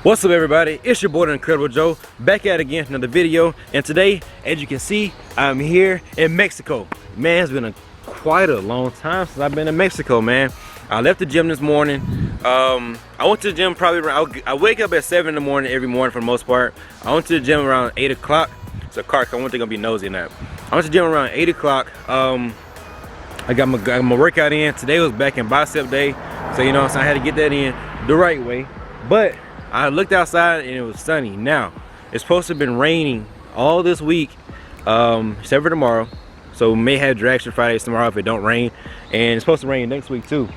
What's up, everybody? It's your boy, the Incredible Joe, back at it again for another video. And today, as you can see, I'm here in Mexico. Man, it's been quite a long time since I've been in Mexico, man. I left the gym this morning. I went to the gym probably around, I wake up at 7 in the morning every morning for the most part. I went to the gym around 8 o'clock. It's a car, I want to gonna be nosy in that. I went to the gym around 8 o'clock. I got my workout in. Today was back in bicep day. So, you know, so I had to get that in the right way. But I looked outside and it was sunny. Now, it's supposed to have been raining all this week, except for tomorrow. So we may have drag strip Fridays tomorrow if it don't rain. And it's supposed to rain next week too.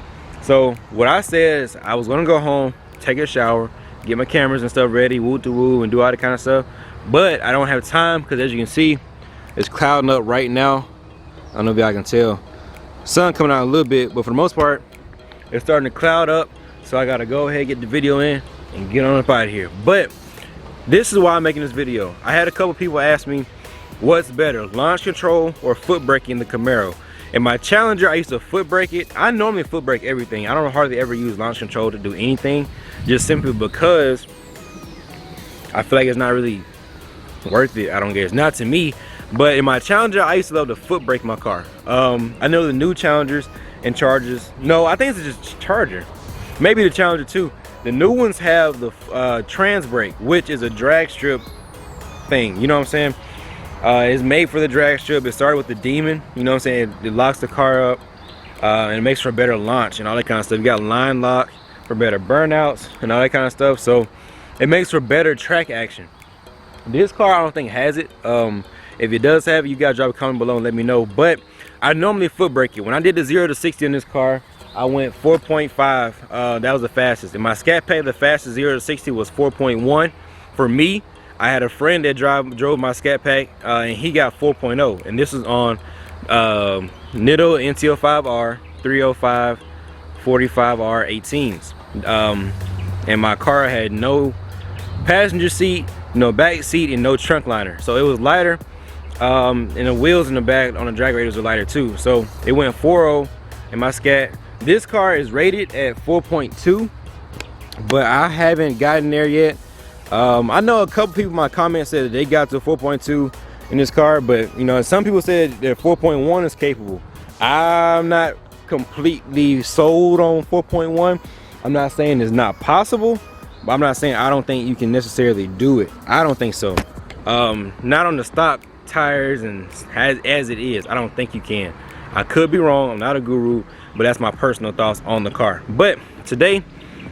So what I said is I was gonna go home, take a shower, get my cameras and stuff ready, woo to woo, and do all that kind of stuff. But I don't have time because, as you can see, it's clouding up right now. I don't know if y'all can tell. Sun coming out a little bit, but for the most part, it's starting to cloud up. So I gotta go ahead and get the video in and get on up out of here. But this is why I'm making this video. I had a couple people ask me what's better, launch control or foot braking the Camaro. In my Challenger, I used to foot brake it. I normally foot brake everything. I don't hardly ever use launch control to do anything, just simply because I feel like it's not really worth it. I don't guess, not to me. But in my Challenger, I used to love to foot brake my car. I know the new Challengers and Chargers, no, I think it's just Charger, maybe the Challenger too. The new ones have the trans brake, which is a drag strip thing, you know what I'm saying? It's made for the drag strip. It started with the Demon, you know what I'm saying? It locks the car up and it makes for a better launch and all that kind of stuff. You got line lock for better burnouts and all that kind of stuff. So it makes for better track action. This car, I don't think has it. If it does have it, you guys drop a comment below and let me know. But I normally foot brake it. When I did the 0 to 60 in this car, I went 4.5. That was the fastest. In my scat pack, the fastest 0 to 60 was 4.1. For me, I had a friend that drove my scat pack and he got 4.0. And this is on Nitto NT05R 305 45R 18s. And my car had no passenger seat, no back seat, and no trunk liner. So it was lighter. And the wheels in the back on the drag radius were lighter too. So it went 4.0 in my scat. This car is rated at 4.2, but I haven't gotten there yet. I know a couple people in my comments said that they got to 4.2 in this car, but you know, some people said that 4.1 is capable. I'm not completely sold on 4.1. I'm not saying it's not possible, but I'm not saying I don't think you can necessarily do it. I don't think so. Not on the stock tires and as it is, I don't think you can. I could be wrong, I'm not a guru, but that's my personal thoughts on the car. But today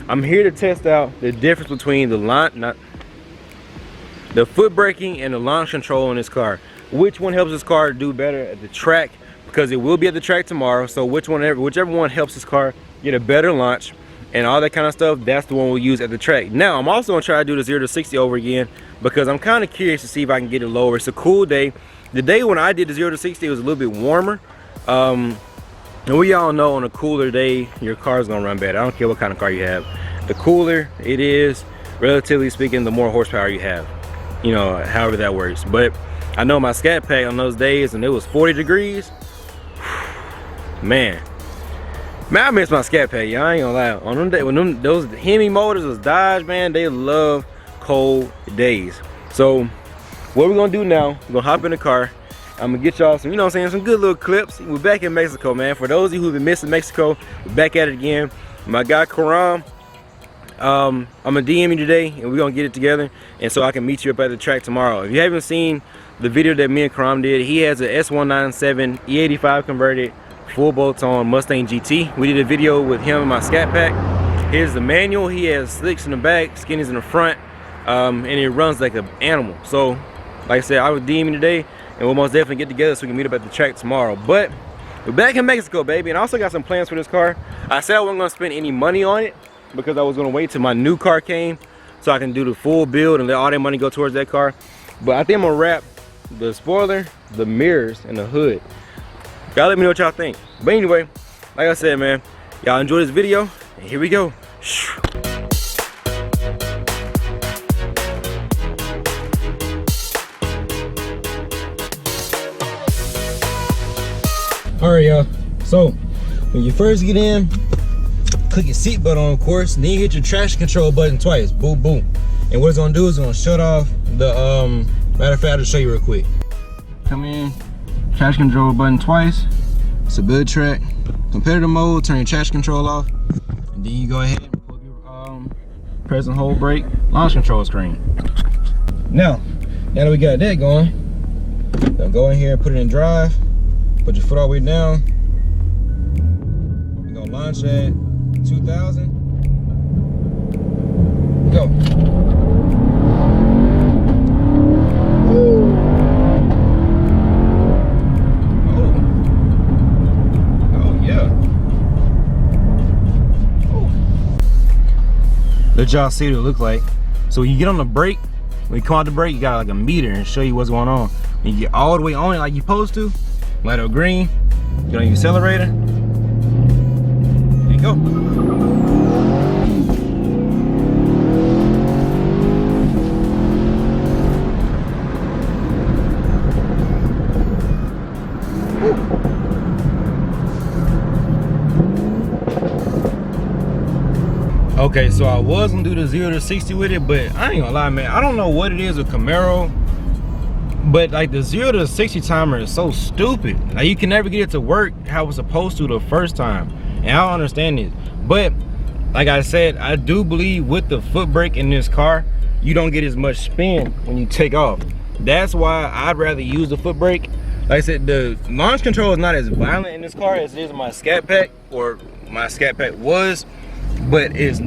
I'm here to test out the difference between the foot braking and the launch control in this car. Which one helps this car do better at the track, because it will be at the track tomorrow. So whichever one helps this car get a better launch and all that kind of stuff, that's the one we'll use at the track. Now I'm also gonna try to do the 0 to 60 over again because I'm kind of curious to see if I can get it lower. It's a cool day. The day when I did the 0 to 60, it was a little bit warmer. And we all know on a cooler day, your car's gonna run better. I don't care what kind of car you have. The cooler it is, relatively speaking, the more horsepower you have. You know, however that works. But I know my scat pack on those days and it was 40 degrees. Man, I miss my scat pack, y'all. I ain't gonna lie. On them days, when those Hemi motors was Dodge, man, they love cold days. So what we're gonna do now, we're gonna hop in the car. I'm gonna get y'all some, you know what I'm saying, some good little clips. We're back in Mexico, man. For those of you who've been missing Mexico, we're back at it again. My guy Karam, I'm gonna DM you today and we're gonna get it together, and so I can meet you up at the track tomorrow. If you haven't seen the video that me and Karam did, he has a S197 E85 converted full bolt-on Mustang GT. We did a video with him in my scat pack. Here's the manual. He has slicks in the back, skinnies in the front, and it runs like an animal. So like I said, I was DMing today and we'll most definitely get together so we can meet up at the track tomorrow. But we're back in Mexico, baby, and I also got some plans for this car. I said I wasn't gonna spend any money on it because I was gonna wait till my new car came so I can do the full build and let all that money go towards that car. But I think I'm gonna wrap the spoiler, the mirrors, and the hood. Y'all let me know what y'all think. But anyway, like I said, man, y'all enjoy this video, and here we go. All right, y'all. So when you first get in, click your seat button on, of course, and then you hit your traction control button twice. Boom, boom. And what it's gonna do is it's gonna shut off the, matter of fact, I'll just show you real quick. Come in, traction control button twice. Stability track, competitive mode, turn your traction control off. And then you go ahead and plug your press and hold brake, launch control screen. Now that we got that going, go in here and put it in drive. Put your foot all the way down. We're gonna launch at 2,000. Go. Woo. Oh yeah. Oh. Let y'all see what it look like. So when you get on the brake, when you come out the brake, you got like a meter and show you what's going on. When you get all the way on it like you're supposed to, light up green, get on your accelerator, there you go. Okay, so I was gonna do the 0 to 60 with it, but I ain't gonna lie, man. I don't know what it is with Camaro, but like the 0 to 60 timer is so stupid. Like you can never get it to work how it's supposed to the first time, and I don't understand it. But like I said, I do believe with the foot brake in this car, you don't get as much spin when you take off. That's why I'd rather use the foot brake. Like I said, the launch control is not as violent in this car as it is in my Scat Pack, or my Scat Pack was, but is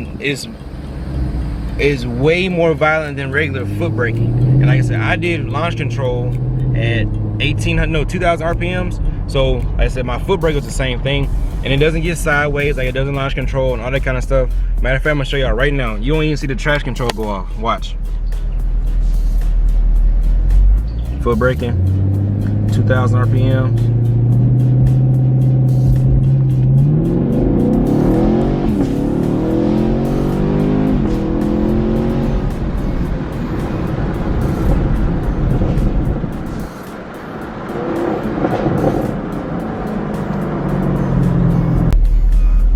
way more violent than regular foot braking. And like I said, I did launch control at 2,000 RPMs. So like I said, my foot brake was the same thing, and it doesn't get sideways, like it doesn't launch control and all that kind of stuff. Matter of fact, I'm gonna show y'all right now. You don't even see the traction control go off. Watch. Foot braking, 2,000 RPMs.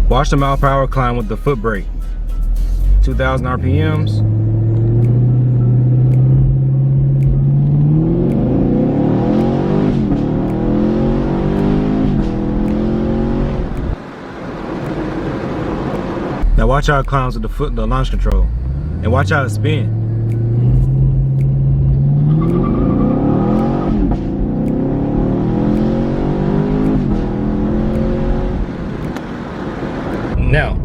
Watch the mile per hour climb with the foot brake. 2,000 RPMs. Now watch how it climbs with the launch control, and watch how it spins. Now,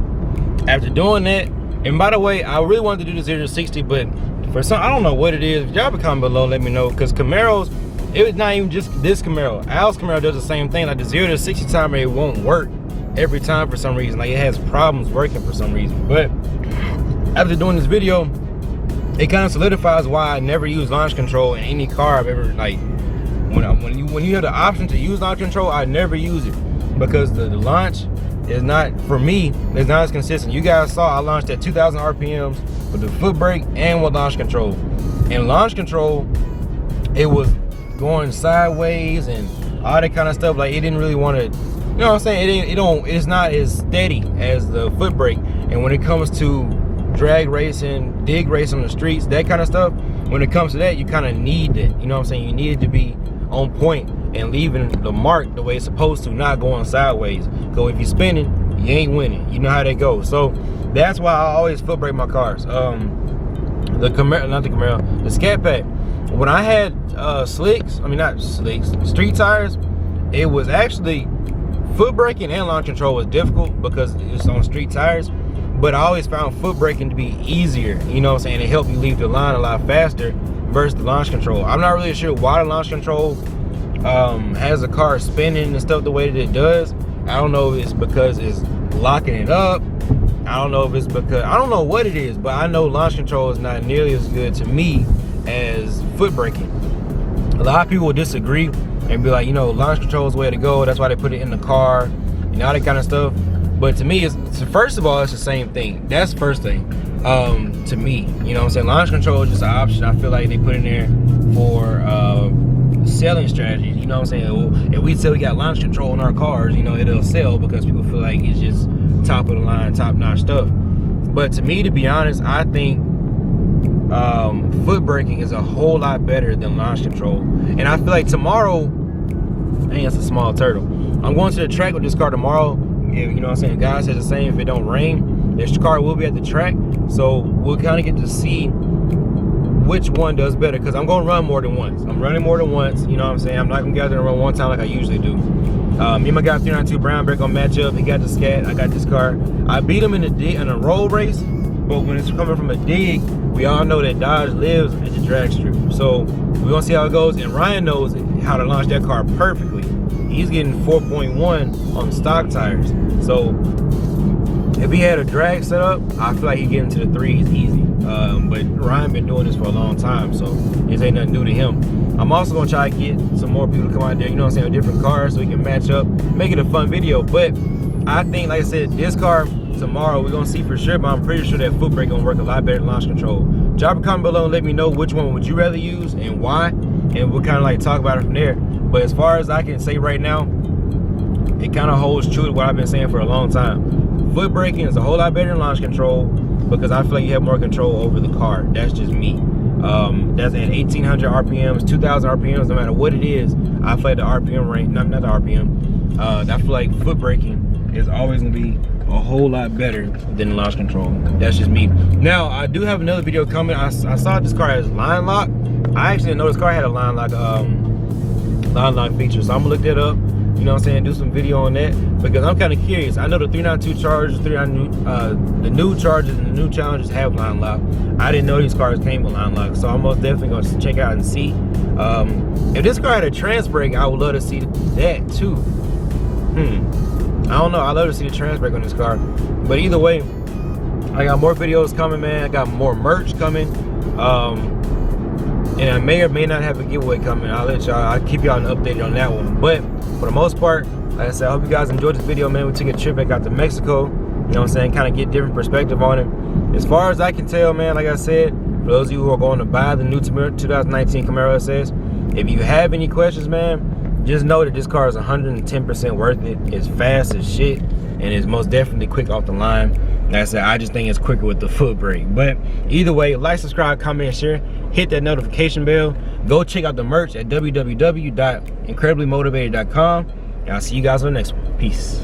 after doing that, and by the way, I really wanted to do the 0 to 60, but for some, I don't know what it is. If y'all be comment below, let me know, because Camaros, it's not even just this Camaro. Al's Camaro does the same thing. Like the 0 to 60 timer, it won't work every time for some reason. Like it has problems working for some reason. But after doing this video, it kind of solidifies why I never use launch control in any car I've ever, like, when you have the option to use launch control, I never use it, because the launch is not, for me, it's not as consistent. You guys saw I launched at 2,000 RPMs with the foot brake and with launch control. And launch control, it was going sideways and all that kind of stuff. Like it didn't really want to, you know what I'm saying? It's not as steady as the foot brake. And when it comes to drag racing, dig racing on the streets, that kind of stuff, when it comes to that, you kind of need it. You know what I'm saying? You need it to be on point and leaving the mark the way it's supposed to, not going sideways. So if you're spinning, you ain't winning. You know how that goes. So that's why I always foot brake my cars. The Camaro, not the Camaro, the Scat Pack. When I had street tires, it was actually foot braking and launch control was difficult because it's on street tires. But I always found foot braking to be easier. You know what I'm saying? It helped you leave the line a lot faster versus the launch control. I'm not really sure why the launch control has the car spinning and stuff the way that it does. I don't know if it's because it's locking it up. I don't know if it's because, I don't know what it is, but I know launch control is not nearly as good to me as foot braking. A lot of people will disagree and be like, you know, launch control is the way to go. That's why they put it in the car, you know, all that kind of stuff. But to me, it's, first of all, it's the same thing. That's the first thing. To me, you know what I'm saying? Launch control is just an option. I feel like they put in there for selling strategies. You know what I'm saying? Well, if we say we got launch control in our cars, you know, it'll sell because people feel like it's just top of the line, top notch stuff. But to me, to be honest, I think foot braking is a whole lot better than launch control. And I feel like tomorrow, dang, that's a small turtle. I'm going to the track with this car tomorrow. You know what I'm saying? God says the same, if it don't rain, this car will be at the track. So we'll kind of get to see which one does better, because I'm going to run more than once. I'm running more than once, you know what I'm saying? I'm not going to gather and run one time like I usually do. Me and my guy 392 Brown Bear gonna match up. He got the scat, I got this car. I beat him in a roll race, but when it's coming from a dig, we all know that Dodge lives at the drag strip. So we're gonna see how it goes, and Ryan knows how to launch that car perfectly. He's getting 4.1 on stock tires. So if he had a drag set up, I feel like he'd get into the threes easy. But Ryan been doing this for a long time, so this ain't nothing new to him. I'm also gonna try to get some more people to come out there, you know what I'm saying, with different cars, so we can match up, make it a fun video. But I think, like I said, this car tomorrow we're gonna see for sure, but I'm pretty sure that foot brake gonna work a lot better than launch control. Drop a comment below and let me know which one would you rather use and why, and we'll kind of like talk about it from there. But as far as I can say right now, it kind of holds true to what I've been saying for a long time. Foot braking is a whole lot better than launch control, because I feel like you have more control over the car. That's just me. That's at 1800 RPMs, 2000 RPMs, no matter what it is. I feel like the RPM range, not the RPM, I feel like foot braking is always gonna be a whole lot better than launch control. That's just me. Now, I do have another video coming. I saw this car has line lock. I actually didn't know this car had a line lock feature, so I'm gonna look that up. You know what I'm saying, do some video on that, because I'm kind of curious. I know the 392 Chargers, the new Chargers and the new Challengers have line lock. I didn't know these cars came with line lock, so I'm most definitely going to check out and see. If this car had a trans brake, I would love to see that too. I don't know, I love to see the trans brake on this car. But either way, I got more videos coming, man. I got more merch coming. And I may or may not have a giveaway coming. I'll keep y'all updated on that one. But for the most part, like I said, I hope you guys enjoyed this video, man. We took a trip back out to Mexico, you know what I'm saying, kind of get different perspective on it. As far as I can tell, man, like I said, for those of you who are going to buy the new 2019 Camaro SS, if you have any questions, man, just know that this car is 110% worth it. It's fast as shit, and it's most definitely quick off the line. Like I said, I just think it's quicker with the foot brake. But either way, like, subscribe, comment, share, hit that notification bell. Go check out the merch at www.incrediblymotivated.com. And I'll see you guys on the next one. Peace.